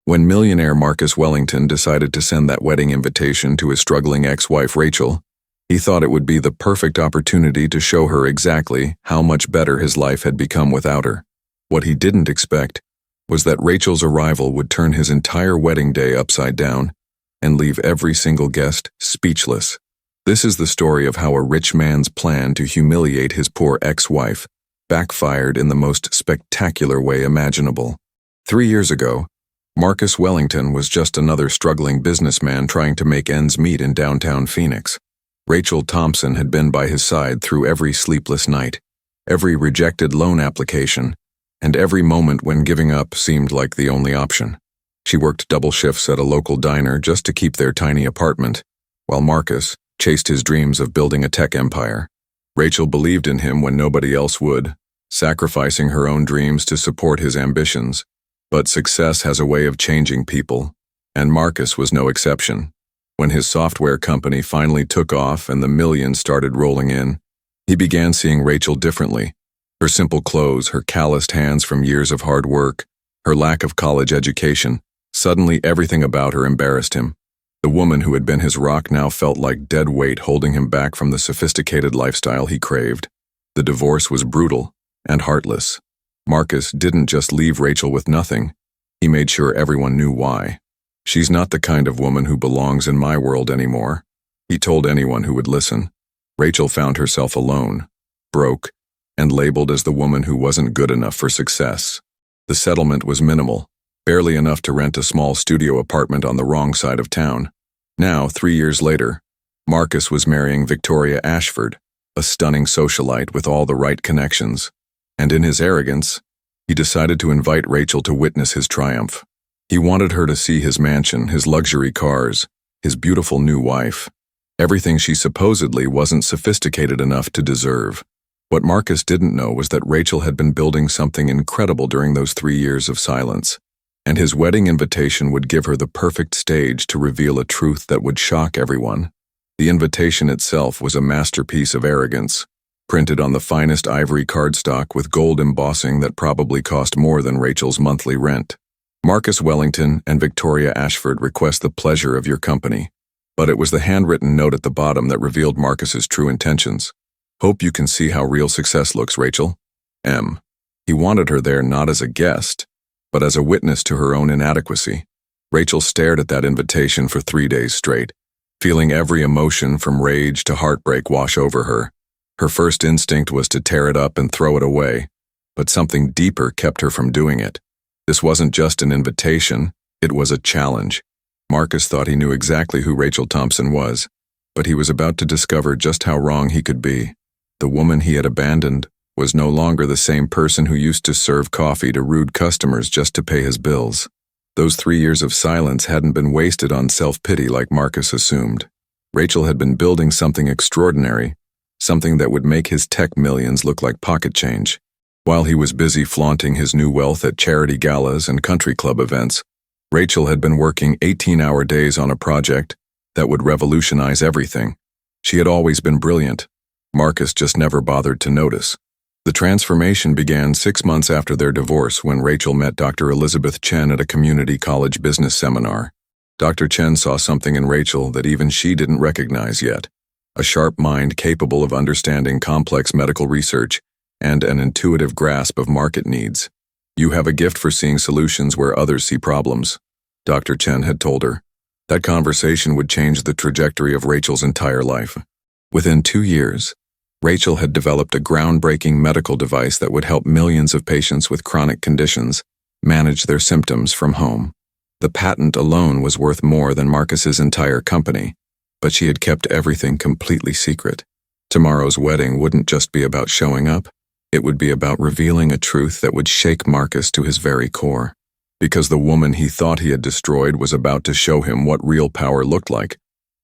When millionaire Marcus Wellington decided to send that wedding invitation to his struggling ex-wife Rachel, he thought it would be the perfect opportunity to show her exactly how much better his life had become without her. What he didn't expect was that Rachel's arrival would turn his entire wedding day upside down and leave every single guest speechless. This is the story of how a rich man's plan to humiliate his poor ex-wife backfired in the most spectacular way imaginable. 3 years ago, Marcus Wellington was just another struggling businessman trying to make ends meet in downtown Phoenix. Rachel Thompson had been by his side through every sleepless night, every rejected loan application, and every moment when giving up seemed like the only option. She worked double shifts at a local diner just to keep their tiny apartment, while Marcus chased his dreams of building a tech empire. Rachel believed in him when nobody else would, sacrificing her own dreams to support his ambitions. But success has a way of changing people, and Marcus was no exception. When his software company finally took off and the millions started rolling in, he began seeing Rachel differently. Her simple clothes, her calloused hands from years of hard work, her lack of college education, suddenly everything about her embarrassed him. The woman who had been his rock now felt like dead weight holding him back from the sophisticated lifestyle he craved. The divorce was brutal and heartless. Marcus didn't just leave Rachel with nothing. He made sure everyone knew why. "She's not the kind of woman who belongs in my world anymore," he told anyone who would listen. Rachel found herself alone, broke, and labeled as the woman who wasn't good enough for success. The settlement was minimal, barely enough to rent a small studio apartment on the wrong side of town. Now, 3 years later, Marcus was marrying Victoria Ashford, a stunning socialite with all the right connections. And in his arrogance, he decided to invite Rachel to witness his triumph. He wanted her to see his mansion, his luxury cars, his beautiful new wife, everything she supposedly wasn't sophisticated enough to deserve. What Marcus didn't know was that Rachel had been building something incredible during those 3 years of silence, and his wedding invitation would give her the perfect stage to reveal a truth that would shock everyone. The invitation itself was a masterpiece of arrogance, printed on the finest ivory cardstock with gold embossing that probably cost more than Rachel's monthly rent. "Marcus Wellington and Victoria Ashford request the pleasure of your company." But it was the handwritten note at the bottom that revealed Marcus's true intentions. "Hope you can see how real success looks, Rachel. M." He wanted her there not as a guest, but as a witness to her own inadequacy. Rachel stared at that invitation for 3 days straight, feeling every emotion from rage to heartbreak wash over her. Her first instinct was to tear it up and throw it away, but something deeper kept her from doing it. This wasn't just an invitation, it was a challenge. Marcus thought he knew exactly who Rachel Thompson was, but he was about to discover just how wrong he could be. The woman he had abandoned was no longer the same person who used to serve coffee to rude customers just to pay his bills. Those 3 years of silence hadn't been wasted on self-pity like Marcus assumed. Rachel had been building something extraordinary, something that would make his tech millions look like pocket change. While he was busy flaunting his new wealth at charity galas and country club events, Rachel had been working 18-hour days on a project that would revolutionize everything. She had always been brilliant. Marcus just never bothered to notice. The transformation began 6 months after their divorce when Rachel met Dr. Elizabeth Chen at a community college business seminar. Dr. Chen saw something in Rachel that even she didn't recognize yet. A sharp mind capable of understanding complex medical research and an intuitive grasp of market needs. "You have a gift for seeing solutions where others see problems," Dr. Chen had told her. That conversation would change the trajectory of Rachel's entire life. Within 2 years, Rachel had developed a groundbreaking medical device that would help millions of patients with chronic conditions manage their symptoms from home. The patent alone was worth more than Marcus's entire company, but she had kept everything completely secret. Tomorrow's wedding wouldn't just be about showing up, it would be about revealing a truth that would shake Marcus to his very core. Because the woman he thought he had destroyed was about to show him what real power looked like,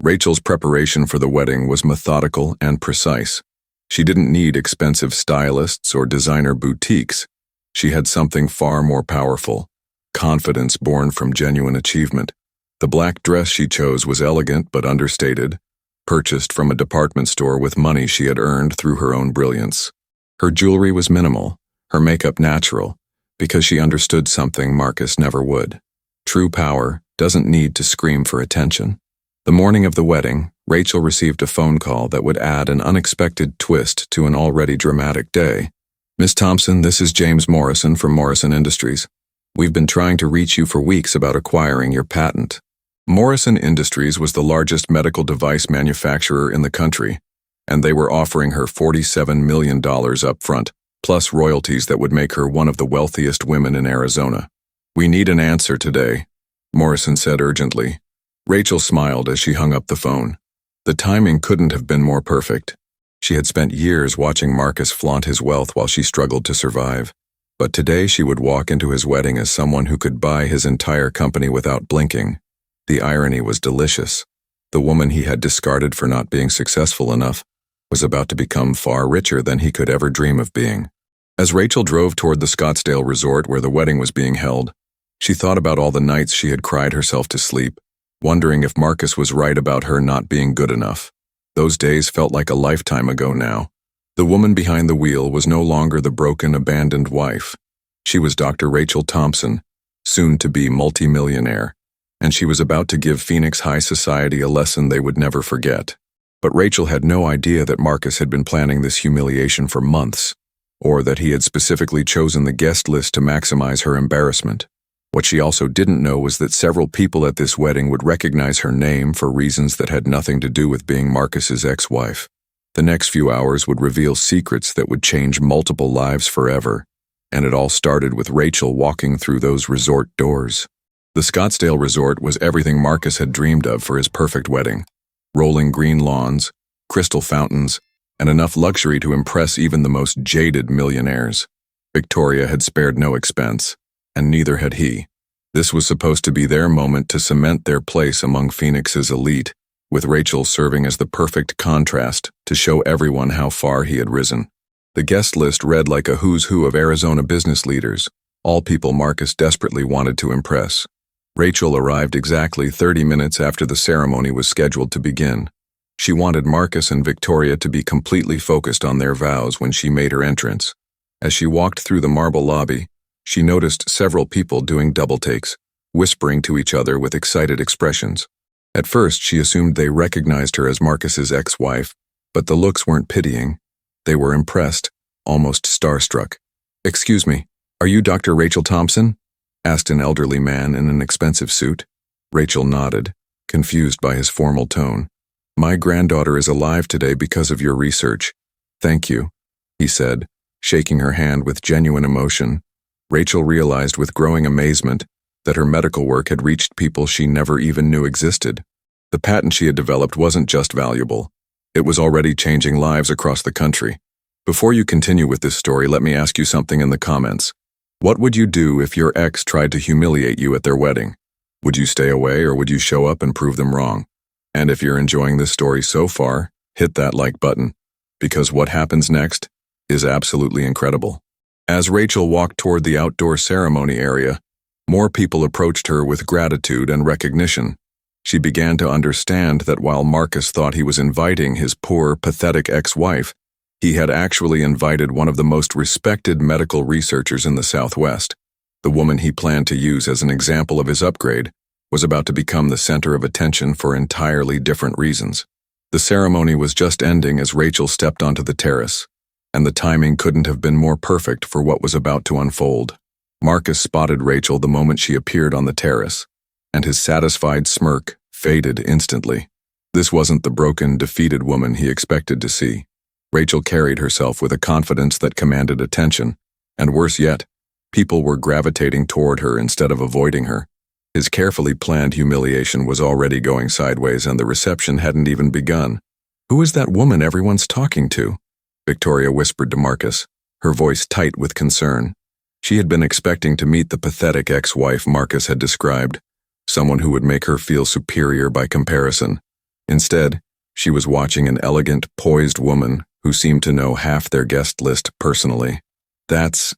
Rachel's preparation for the wedding was methodical and precise. She didn't need expensive stylists or designer boutiques. She had something far more powerful: confidence born from genuine achievement. The black dress she chose was elegant but understated, purchased from a department store with money she had earned through her own brilliance. Her jewelry was minimal, her makeup natural, because she understood something Marcus never would. True power doesn't need to scream for attention. The morning of the wedding, Rachel received a phone call that would add an unexpected twist to an already dramatic day. "Miss Thompson, this is James Morrison from Morrison Industries. We've been trying to reach you for weeks about acquiring your patent." Morrison Industries was the largest medical device manufacturer in the country, and they were offering her $47 million up front, plus royalties that would make her one of the wealthiest women in Arizona. "We need an answer today," Morrison said urgently. Rachel smiled as she hung up the phone. The timing couldn't have been more perfect. She had spent years watching Marcus flaunt his wealth while she struggled to survive. But today she would walk into his wedding as someone who could buy his entire company without blinking. The irony was delicious. The woman he had discarded for not being successful enough was about to become far richer than he could ever dream of being. As Rachel drove toward the Scottsdale resort where the wedding was being held, she thought about all the nights she had cried herself to sleep, wondering if Marcus was right about her not being good enough. Those days felt like a lifetime ago now. The woman behind the wheel was no longer the broken, abandoned wife. She was Dr. Rachel Thompson, soon to be multimillionaire, and she was about to give Phoenix high society a lesson they would never forget. But Rachel had no idea that Marcus had been planning this humiliation for months, or that he had specifically chosen the guest list to maximize her embarrassment. What she also didn't know was that several people at this wedding would recognize her name for reasons that had nothing to do with being Marcus's ex-wife. The next few hours would reveal secrets that would change multiple lives forever, and it all started with Rachel walking through those resort doors. The Scottsdale resort was everything Marcus had dreamed of for his perfect wedding. Rolling green lawns, crystal fountains, and enough luxury to impress even the most jaded millionaires. Victoria had spared no expense, and neither had he. This was supposed to be their moment to cement their place among Phoenix's elite, with Rachel serving as the perfect contrast to show everyone how far he had risen. The guest list read like a who's who of Arizona business leaders, all people Marcus desperately wanted to impress. Rachel arrived exactly 30 minutes after the ceremony was scheduled to begin. She wanted Marcus and Victoria to be completely focused on their vows when she made her entrance. As she walked through the marble lobby, she noticed several people doing double takes, whispering to each other with excited expressions. At first, she assumed they recognized her as Marcus's ex-wife, but the looks weren't pitying. They were impressed, almost starstruck. "Excuse me, are you Dr. Rachel Thompson?" asked an elderly man in an expensive suit. Rachel nodded, confused by his formal tone. "My granddaughter is alive today because of your research. Thank you," he said, shaking her hand with genuine emotion. Rachel realized with growing amazement that her medical work had reached people she never even knew existed. The patent she had developed wasn't just valuable. It was already changing lives across the country. Before you continue with this story, let me ask you something in the comments. What would you do if your ex tried to humiliate you at their wedding? Would you stay away or would you show up and prove them wrong? And if you're enjoying this story so far, hit that like button, because what happens next is absolutely incredible. As Rachel walked toward the outdoor ceremony area, more people approached her with gratitude and recognition. She began to understand that while Marcus thought he was inviting his poor, pathetic ex-wife, he had actually invited one of the most respected medical researchers in the Southwest. The woman he planned to use as an example of his upgrade was about to become the center of attention for entirely different reasons. The ceremony was just ending as Rachel stepped onto the terrace, and the timing couldn't have been more perfect for what was about to unfold. Marcus spotted Rachel the moment she appeared on the terrace, and his satisfied smirk faded instantly. This wasn't the broken, defeated woman he expected to see. Rachel carried herself with a confidence that commanded attention, and worse yet, people were gravitating toward her instead of avoiding her. His carefully planned humiliation was already going sideways, and the reception hadn't even begun. "Who is that woman everyone's talking to?" Victoria whispered to Marcus, her voice tight with concern. She had been expecting to meet the pathetic ex-wife Marcus had described, someone who would make her feel superior by comparison. Instead, she was watching an elegant, poised woman who seemed to know half their guest list personally. That's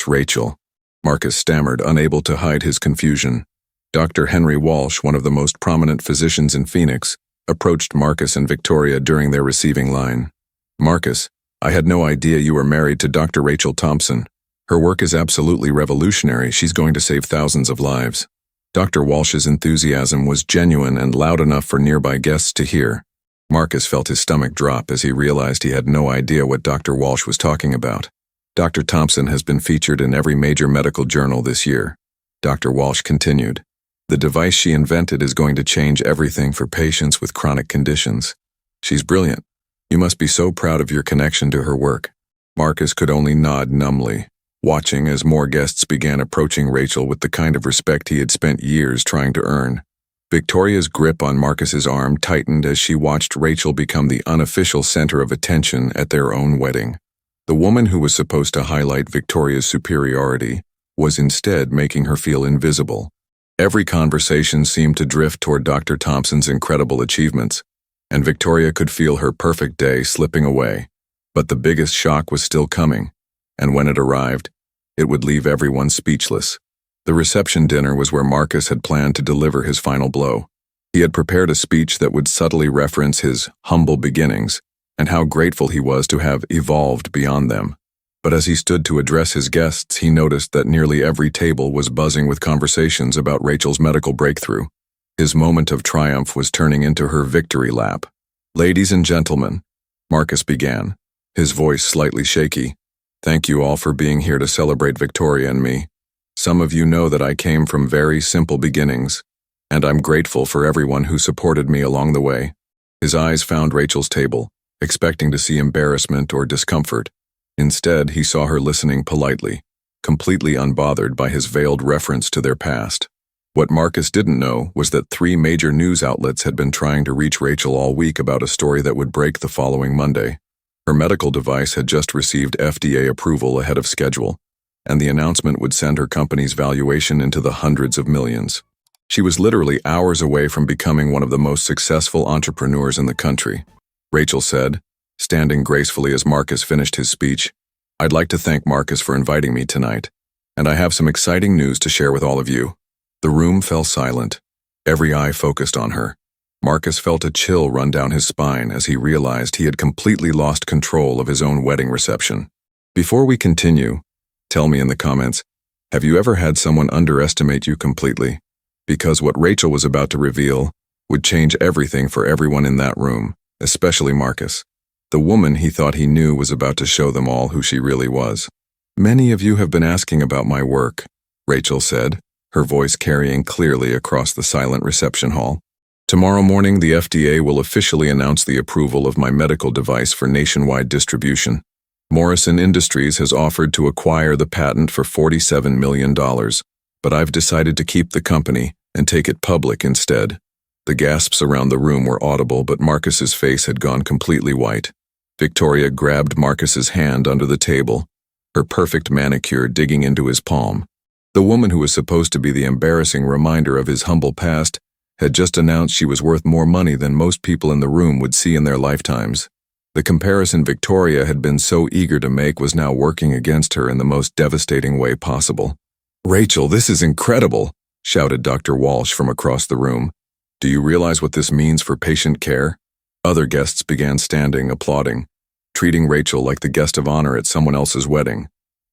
Rachel," Marcus stammered, unable to hide his confusion. Dr. Henry Walsh, one of the most prominent physicians in Phoenix, approached Marcus and Victoria during their receiving line. "Marcus, I had no idea you were married to Dr. Rachel Thompson. Her work is absolutely revolutionary. She's going to save thousands of lives." Dr. Walsh's enthusiasm was genuine and loud enough for nearby guests to hear. Marcus felt his stomach drop as he realized he had no idea what Dr. Walsh was talking about. Dr. Thompson has been featured in every major medical journal this year. Dr. Walsh continued. The device she invented is going to change everything for patients with chronic conditions. She's brilliant. You must be so proud of your connection to her work. Marcus could only nod numbly, watching as more guests began approaching Rachel with the kind of respect he had spent years trying to earn. Victoria's grip on Marcus's arm tightened as she watched Rachel become the unofficial center of attention at their own wedding. The woman who was supposed to highlight Victoria's superiority was instead making her feel invisible. Every conversation seemed to drift toward Dr. Thompson's incredible achievements, and Victoria could feel her perfect day slipping away. But the biggest shock was still coming, and when it arrived, it would leave everyone speechless. The reception dinner was where Marcus had planned to deliver his final blow. He had prepared a speech that would subtly reference his humble beginnings and how grateful he was to have evolved beyond them. But as he stood to address his guests, he noticed that nearly every table was buzzing with conversations about Rachel's medical breakthrough. His moment of triumph was turning into her victory lap. "Ladies and gentlemen," Marcus began, his voice slightly shaky, "thank you all for being here to celebrate Victoria and me. Some of you know that I came from very simple beginnings, and I'm grateful for everyone who supported me along the way." His eyes found Rachel's table, expecting to see embarrassment or discomfort. Instead, he saw her listening politely, completely unbothered by his veiled reference to their past. What Marcus didn't know was that 3 major news outlets had been trying to reach Rachel all week about a story that would break the following Monday. Her medical device had just received FDA approval ahead of schedule, and the announcement would send her company's valuation into the hundreds of millions. She was literally hours away from becoming one of the most successful entrepreneurs in the country. Rachel said, standing gracefully as Marcus finished his speech, "I'd like to thank Marcus for inviting me tonight, and I have some exciting news to share with all of you." The room fell silent, every eye focused on her. Marcus felt a chill run down his spine as he realized he had completely lost control of his own wedding reception. Before we continue, tell me in the comments, have you ever had someone underestimate you completely? Because what Rachel was about to reveal would change everything for everyone in that room, especially Marcus. The woman he thought he knew was about to show them all who she really was. "Many of you have been asking about my work," Rachel said, her voice carrying clearly across the silent reception hall. "Tomorrow morning, the FDA will officially announce the approval of my medical device for nationwide distribution. Morrison Industries has offered to acquire the patent for $47 million, but I've decided to keep the company and take it public instead." The gasps around the room were audible, but Marcus's face had gone completely white. Victoria grabbed Marcus's hand under the table, her perfect manicure digging into his palm. The woman who was supposed to be the embarrassing reminder of his humble past had just announced she was worth more money than most people in the room would see in their lifetimes. The comparison Victoria had been so eager to make was now working against her in the most devastating way possible. "Rachel, this is incredible," shouted Dr. Walsh from across the room. "Do you realize what this means for patient care?" Other guests began standing, applauding, treating Rachel like the guest of honor at someone else's wedding.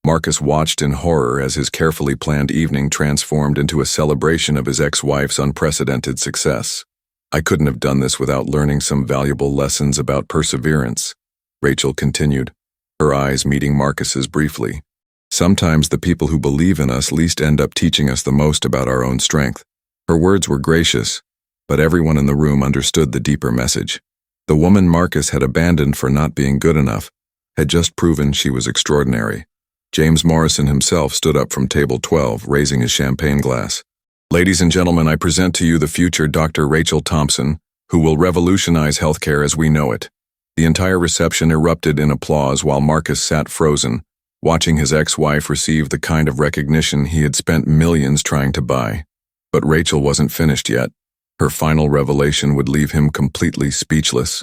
Marcus watched in horror as his carefully planned evening transformed into a celebration of his ex-wife's unprecedented success. "I couldn't have done this without learning some valuable lessons about perseverance," Rachel continued, her eyes meeting Marcus's briefly. "Sometimes the people who believe in us least end up teaching us the most about our own strength." Her words were gracious, but everyone in the room understood the deeper message. The woman Marcus had abandoned for not being good enough had just proven she was extraordinary. James Morrison himself stood up from table 12, raising his champagne glass. "Ladies and gentlemen, I present to you the future Dr. Rachel Thompson, who will revolutionize healthcare as we know it." The entire reception erupted in applause while Marcus sat frozen, watching his ex-wife receive the kind of recognition he had spent millions trying to buy. But Rachel wasn't finished yet. Her final revelation would leave him completely speechless.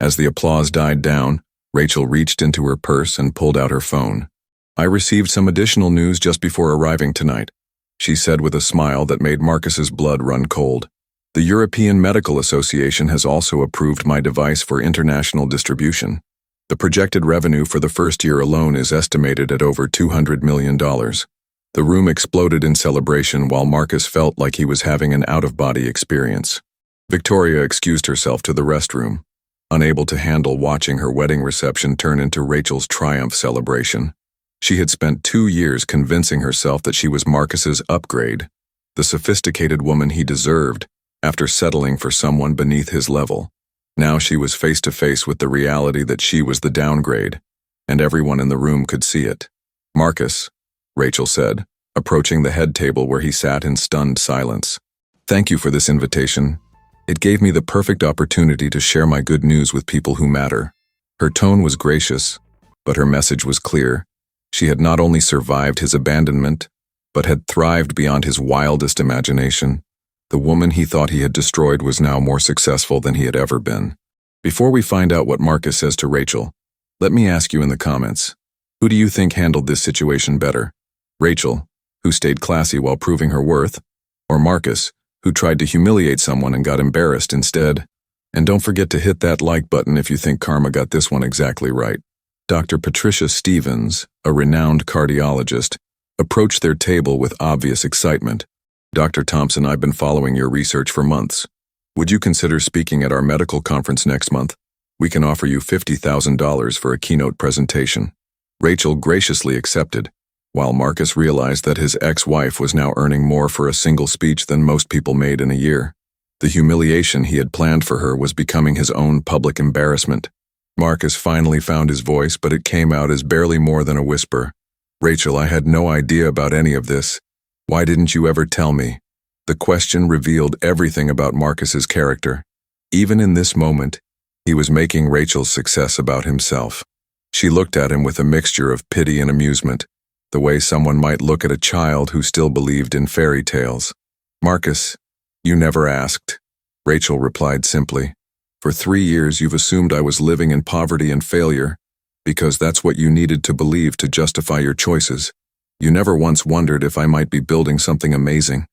As the applause died down, Rachel reached into her purse and pulled out her phone. "I received some additional news just before arriving tonight," she said with a smile that made Marcus's blood run cold. "The European Medical Association has also approved my device for international distribution. The projected revenue for the first year alone is estimated at over $200 million. The room exploded in celebration while Marcus felt like he was having an out-of-body experience. Victoria excused herself to the restroom, unable to handle watching her wedding reception turn into Rachel's triumph celebration. She had spent 2 years convincing herself that she was Marcus's upgrade, the sophisticated woman he deserved, after settling for someone beneath his level. Now she was face to face with the reality that she was the downgrade, and everyone in the room could see it. "Marcus," Rachel said, approaching the head table where he sat in stunned silence. "Thank you for this invitation. It gave me the perfect opportunity to share my good news with people who matter." Her tone was gracious, but her message was clear. She had not only survived his abandonment, but had thrived beyond his wildest imagination. The woman he thought he had destroyed was now more successful than he had ever been. Before we find out what Marcus says to Rachel, let me ask you in the comments, who do you think handled this situation better? Rachel, who stayed classy while proving her worth, or Marcus, who tried to humiliate someone and got embarrassed instead? And don't forget to hit that like button if you think Karma got this one exactly right. Dr. Patricia Stevens, a renowned cardiologist, approached their table with obvious excitement. "Dr. Thompson, I've been following your research for months. Would you consider speaking at our medical conference next month? We can offer you $50,000 for a keynote presentation." Rachel graciously accepted, while Marcus realized that his ex-wife was now earning more for a single speech than most people made in a year. The humiliation he had planned for her was becoming his own public embarrassment. Marcus finally found his voice, but it came out as barely more than a whisper. "Rachel, I had no idea about any of this. Why didn't you ever tell me?" The question revealed everything about Marcus's character. Even in this moment, he was making Rachel's success about himself. She looked at him with a mixture of pity and amusement, the way someone might look at a child who still believed in fairy tales. "Marcus, you never asked," Rachel replied simply. "For 3 years you've assumed I was living in poverty and failure, because that's what you needed to believe to justify your choices. You never once wondered if I might be building something amazing."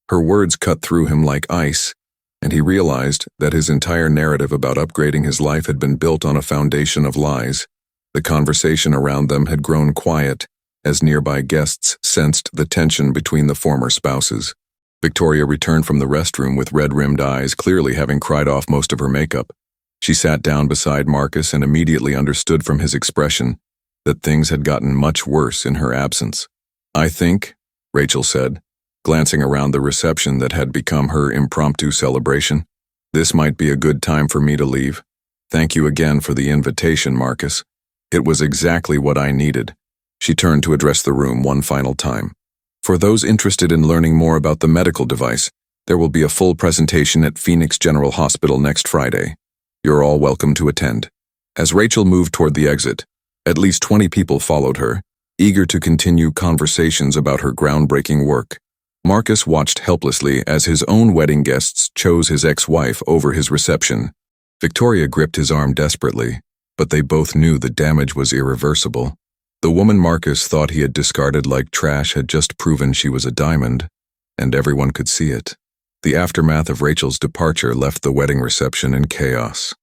Her words cut through him like ice, and he realized that his entire narrative about upgrading his life had been built on a foundation of lies. The conversation around them had grown quiet, as nearby guests sensed the tension between the former spouses. Victoria returned from the restroom with red-rimmed eyes, clearly having cried off most of her makeup. She sat down beside Marcus and immediately understood from his expression that things had gotten much worse in her absence. "I think," Rachel said, glancing around the reception that had become her impromptu celebration, "this might be a good time for me to leave. Thank you again for the invitation, Marcus. It was exactly what I needed." She turned to address the room one final time. "For those interested in learning more about the medical device, there will be a full presentation at Phoenix General Hospital next Friday. You're all welcome to attend." As Rachel moved toward the exit, at least 20 people followed her, eager to continue conversations about her groundbreaking work. Marcus watched helplessly as his own wedding guests chose his ex-wife over his reception. Victoria gripped his arm desperately, but they both knew the damage was irreversible. The woman Marcus thought he had discarded like trash had just proven she was a diamond, and everyone could see it. The aftermath of Rachel's departure left the wedding reception in chaos.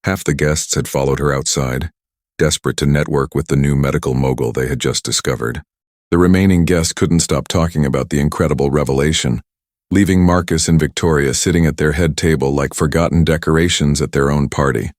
Half the guests had followed her outside, desperate to network with the new medical mogul they had just discovered. The remaining guests couldn't stop talking about the incredible revelation, leaving Marcus and Victoria sitting at their head table like forgotten decorations at their own party.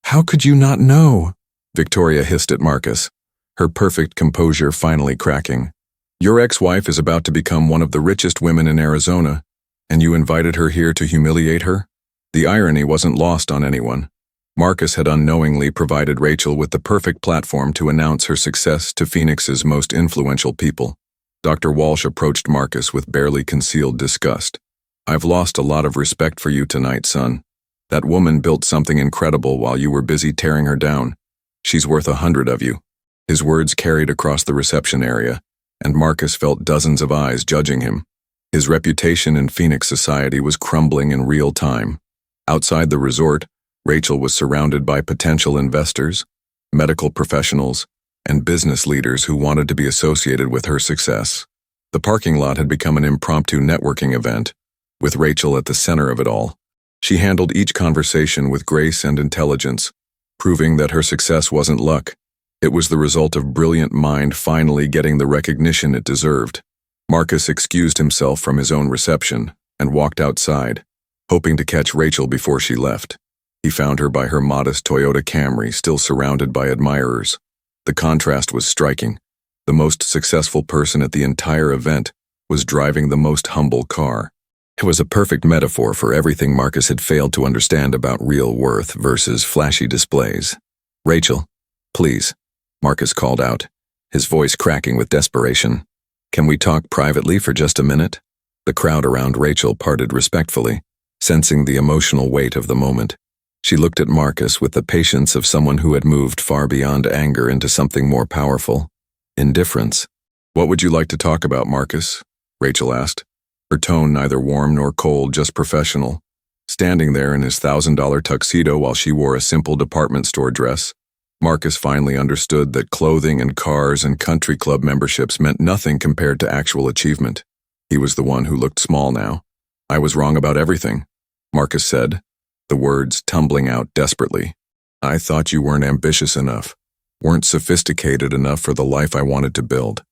"How could you not know?" Victoria hissed at Marcus, her perfect composure finally cracking. "Your ex-wife is about to become one of the richest women in Arizona, and you invited her here to humiliate her?" The irony wasn't lost on anyone. Marcus had unknowingly provided Rachel with the perfect platform to announce her success to Phoenix's most influential people. Dr. Walsh approached Marcus with barely concealed disgust. "I've lost a lot of respect for you tonight, son. That woman built something incredible while you were busy tearing her down. She's worth 100 of you." His words carried across the reception area, and Marcus felt dozens of eyes judging him. His reputation in Phoenix society was crumbling in real time. Outside the resort, Rachel was surrounded by potential investors, medical professionals, and business leaders who wanted to be associated with her success. The parking lot had become an impromptu networking event, with Rachel at the center of it all. She handled each conversation with grace and intelligence, proving that her success wasn't luck. It was the result of brilliant mind finally getting the recognition it deserved. Marcus excused himself from his own reception and walked outside, hoping to catch Rachel before she left. He found her by her modest Toyota Camry, still surrounded by admirers. The contrast was striking. The most successful person at the entire event was driving the most humble car. It was a perfect metaphor for everything Marcus had failed to understand about real worth versus flashy displays. "Rachel, please," Marcus called out, his voice cracking with desperation. "Can we talk privately for just a minute?" The crowd around Rachel parted respectfully, sensing the emotional weight of the moment. She looked at Marcus with the patience of someone who had moved far beyond anger into something more powerful: indifference. "What would you like to talk about, Marcus?" Rachel asked, her tone neither warm nor cold, just professional. Standing there in his $1,000 tuxedo while she wore a simple department store dress, Marcus finally understood that clothing and cars and country club memberships meant nothing compared to actual achievement. He was the one who looked small now. "I was wrong about everything," Marcus said, the words tumbling out desperately. "I thought you weren't ambitious enough, weren't sophisticated enough for the life I wanted to build.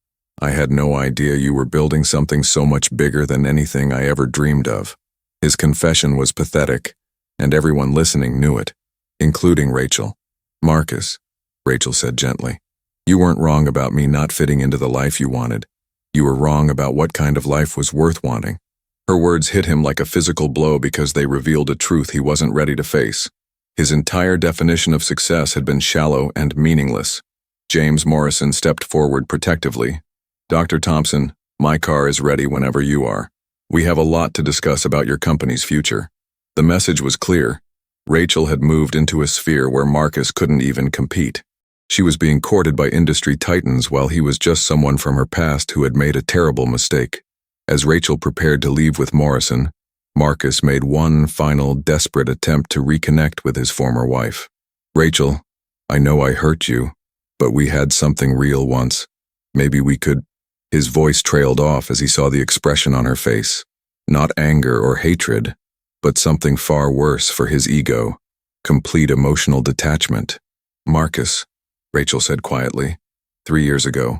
I had no idea you were building something so much bigger than anything I ever dreamed of." His confession was pathetic, and everyone listening knew it, including Rachel. "Marcus," Rachel said gently, "you weren't wrong about me not fitting into the life you wanted. You were wrong about what kind of life was worth wanting." Her words hit him like a physical blow because they revealed a truth he wasn't ready to face. His entire definition of success had been shallow and meaningless. James Morrison stepped forward protectively. "Dr. Thompson, my car is ready whenever you are. We have a lot to discuss about your company's future." The message was clear. Rachel had moved into a sphere where Marcus couldn't even compete. She was being courted by industry titans while he was just someone from her past who had made a terrible mistake. As Rachel prepared to leave with Morrison, Marcus made one final desperate attempt to reconnect with his former wife. "Rachel, I know I hurt you, but we had something real once. Maybe we could—" His voice trailed off as he saw the expression on her face. Not anger or hatred, but something far worse for his ego: complete emotional detachment. "Marcus," Rachel said quietly, 3 years ago,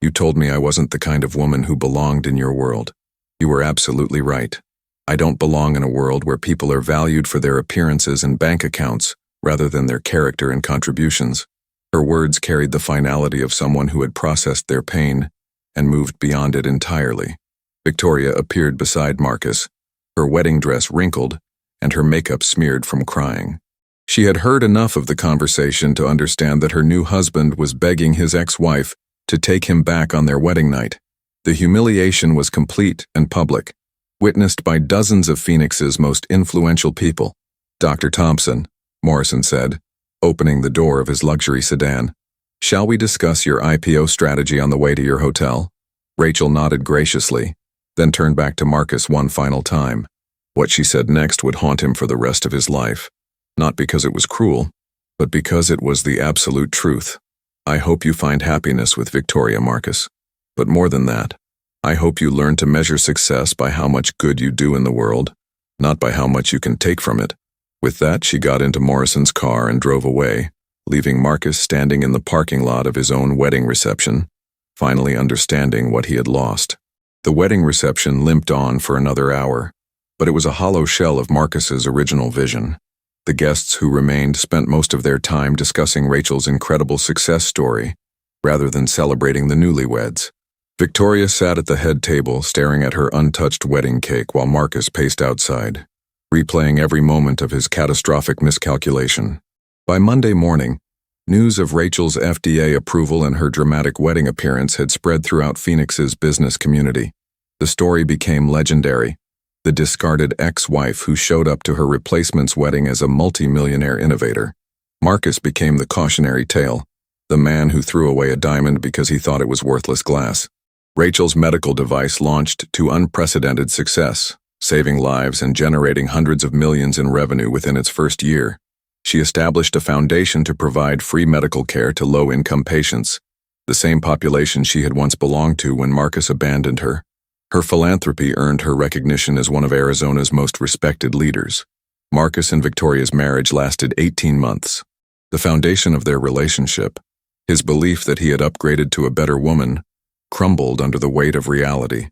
you told me I wasn't the kind of woman who belonged in your world. You were absolutely right. I don't belong in a world where people are valued for their appearances and bank accounts rather than their character and contributions." Her words carried the finality of someone who had processed their pain and moved beyond it entirely. Victoria appeared beside Marcus, her wedding dress wrinkled and her makeup smeared from crying. She had heard enough of the conversation to understand that her new husband was begging his ex-wife to take him back on their wedding night. The humiliation was complete and public, witnessed by dozens of Phoenix's most influential people. "Dr. Thompson," Morrison said, opening the door of his luxury sedan, "shall we discuss your IPO strategy on the way to your hotel?" Rachel nodded graciously, then turned back to Marcus one final time. What she said next would haunt him for the rest of his life, not because it was cruel, but because it was the absolute truth. "I hope you find happiness with Victoria, Marcus. But more than that, I hope you learn to measure success by how much good you do in the world, not by how much you can take from it." With that, she got into Morrison's car and drove away, leaving Marcus standing in the parking lot of his own wedding reception, finally understanding what he had lost. The wedding reception limped on for another hour, but it was a hollow shell of Marcus's original vision. The guests who remained spent most of their time discussing Rachel's incredible success story, rather than celebrating the newlyweds. Victoria sat at the head table staring at her untouched wedding cake while Marcus paced outside, replaying every moment of his catastrophic miscalculation. By Monday morning, news of Rachel's FDA approval and her dramatic wedding appearance had spread throughout Phoenix's business community. The story became legendary: the discarded ex-wife who showed up to her replacement's wedding as a multi-millionaire innovator. Marcus became the cautionary tale, the man who threw away a diamond because he thought it was worthless glass. Rachel's medical device launched to unprecedented success, saving lives and generating hundreds of millions in revenue within its first year. She established a foundation to provide free medical care to low-income patients, the same population she had once belonged to when Marcus abandoned her. Her philanthropy earned her recognition as one of Arizona's most respected leaders. Marcus and Victoria's marriage lasted 18 months. The foundation of their relationship, his belief that he had upgraded to a better woman, crumbled under the weight of reality.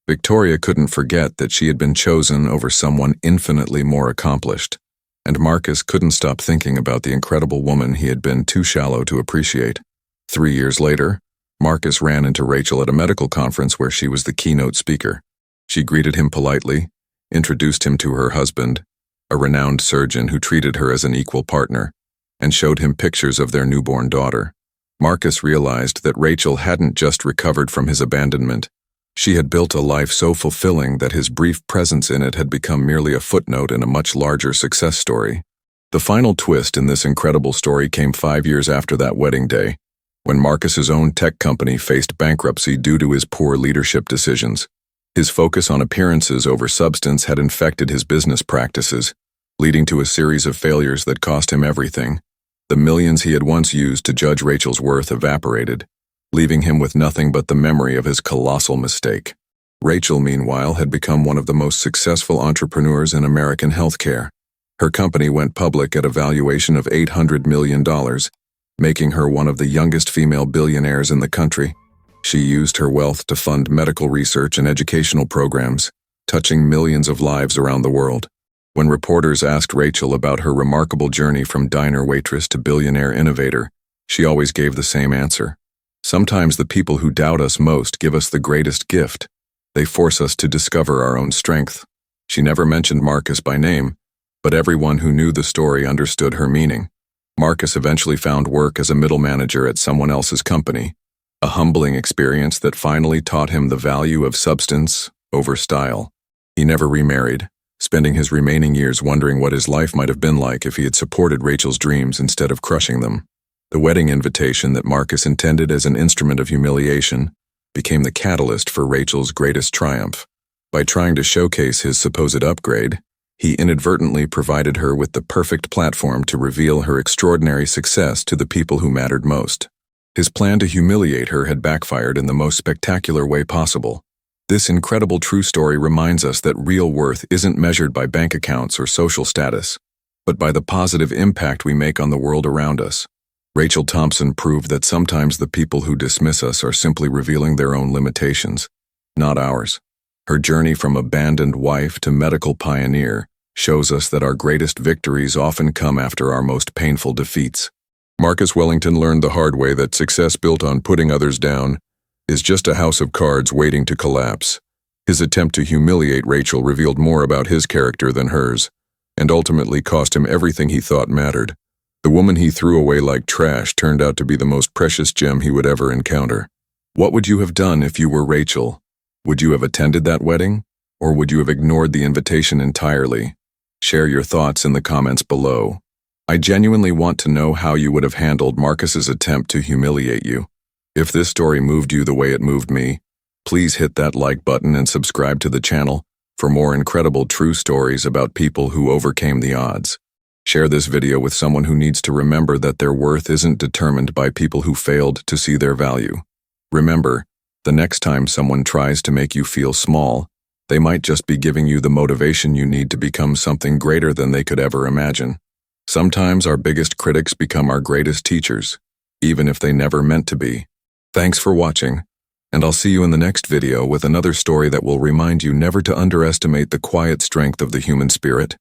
Victoria couldn't forget that she had been chosen over someone infinitely more accomplished, and Marcus couldn't stop thinking about the incredible woman he had been too shallow to appreciate. 3 years later, Marcus ran into Rachel at a medical conference where she was the keynote speaker. She greeted him politely, introduced him to her husband, a renowned surgeon who treated her as an equal partner, and showed him pictures of their newborn daughter. Marcus realized that Rachel hadn't just recovered from his abandonment. She had built a life so fulfilling that his brief presence in it had become merely a footnote in a much larger success story. The final twist in this incredible story came 5 years after that wedding day, when Marcus's own tech company faced bankruptcy due to his poor leadership decisions. His focus on appearances over substance had infected his business practices, leading to a series of failures that cost him everything. The millions he had once used to judge Rachel's worth evaporated, leaving him with nothing but the memory of his colossal mistake. Rachel, meanwhile, had become one of the most successful entrepreneurs in American healthcare. Her company went public at a valuation of $800 million, making her one of the youngest female billionaires in the country. She used her wealth to fund medical research and educational programs, touching millions of lives around the world. When reporters asked Rachel about her remarkable journey from diner waitress to billionaire innovator, she always gave the same answer. Sometimes the people who doubt us most give us the greatest gift. They force us to discover our own strength. She never mentioned Marcus by name, but everyone who knew the story understood her meaning. Marcus eventually found work as a middle manager at someone else's company, a humbling experience that finally taught him the value of substance over style. He never remarried, spending his remaining years wondering what his life might have been like if he had supported Rachel's dreams instead of crushing them. The wedding invitation that Marcus intended as an instrument of humiliation became the catalyst for Rachel's greatest triumph. By trying to showcase his supposed upgrade, he inadvertently provided her with the perfect platform to reveal her extraordinary success to the people who mattered most. His plan to humiliate her had backfired in the most spectacular way possible. This incredible true story reminds us that real worth isn't measured by bank accounts or social status, but by the positive impact we make on the world around us. Rachel Thompson proved that sometimes the people who dismiss us are simply revealing their own limitations, not ours. Her journey from abandoned wife to medical pioneer shows us that our greatest victories often come after our most painful defeats. Marcus Wellington learned the hard way that success built on putting others down is just a house of cards waiting to collapse. His attempt to humiliate Rachel revealed more about his character than hers, and ultimately cost him everything he thought mattered. The woman he threw away like trash turned out to be the most precious gem he would ever encounter. What would you have done if you were Rachel? Would you have attended that wedding? Or would you have ignored the invitation entirely? Share your thoughts in the comments below. I genuinely want to know how you would have handled Marcus's attempt to humiliate you. If this story moved you the way it moved me, please hit that like button and subscribe to the channel for more incredible true stories about people who overcame the odds. Share this video with someone who needs to remember that their worth isn't determined by people who failed to see their value. Remember, the next time someone tries to make you feel small, they might just be giving you the motivation you need to become something greater than they could ever imagine. Sometimes our biggest critics become our greatest teachers, even if they never meant to be. Thanks for watching, and I'll see you in the next video with another story that will remind you never to underestimate the quiet strength of the human spirit.